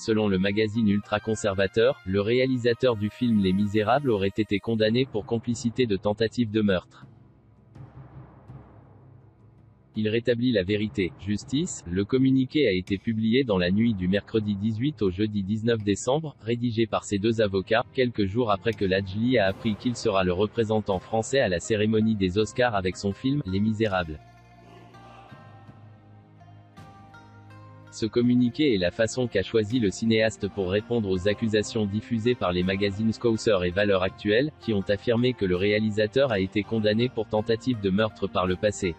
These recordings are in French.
Selon le magazine ultra-conservateur, le réalisateur du film Les Misérables aurait été condamné pour complicité de tentative de meurtre. Il rétablit la vérité. Justice. Le communiqué a été publié dans la nuit du mercredi 18 au jeudi 19 décembre, rédigé par ses deux avocats, quelques jours après que Lajli a appris qu'il sera le représentant français à la cérémonie des Oscars avec son film, Les Misérables. Ce communiqué est la façon qu'a choisi le cinéaste pour répondre aux accusations diffusées par les magazines Scouser et Valeurs Actuelles, qui ont affirmé que le réalisateur a été condamné pour tentative de meurtre par le passé.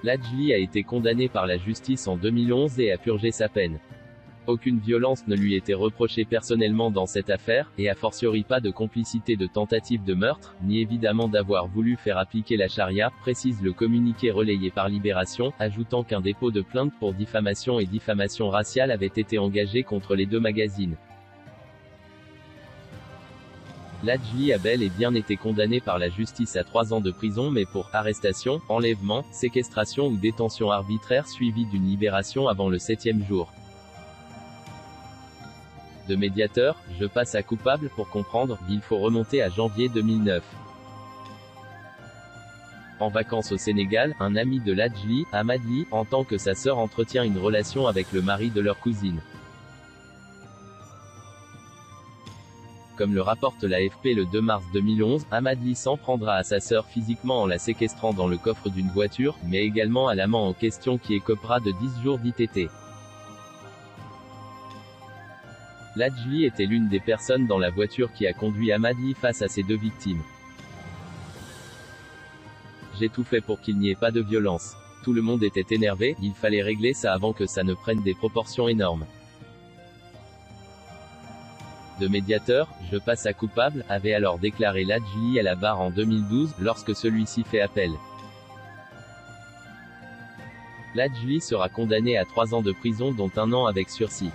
Lajli a été condamné par la justice en 2011 et a purgé sa peine. Aucune violence ne lui était reprochée personnellement dans cette affaire, et a fortiori pas de complicité de tentative de meurtre, ni évidemment d'avoir voulu faire appliquer la charia, précise le communiqué relayé par Libération, ajoutant qu'un dépôt de plainte pour diffamation et diffamation raciale avait été engagé contre les deux magazines. Lajli a bel et bien été condamné par la justice à 3 ans de prison mais pour arrestation, enlèvement, séquestration ou détention arbitraire suivie d'une libération avant le 7e jour. De Médiateur, je passe à coupable pour comprendre, il faut remonter à janvier 2009. En vacances au Sénégal, un ami de Lajli, Amadli, entend que sa sœur entretient une relation avec le mari de leur cousine. Comme le rapporte l'AFP le 2 mars 2011, Amadli s'en prendra à sa sœur physiquement en la séquestrant dans le coffre d'une voiture, mais également à l'amant en question qui écopera de 10 jours d'ITT. Lajli était l'une des personnes dans la voiture qui a conduit Amadli face à ses deux victimes. J'ai tout fait pour qu'il n'y ait pas de violence. Tout le monde était énervé, il fallait régler ça avant que ça ne prenne des proportions énormes. De Médiateur, je passe à coupable, avait alors déclaré Lajli à la barre en 2012, lorsque celui-ci fait appel. Lajli sera condamné à 3 ans de prison dont 1 an avec sursis.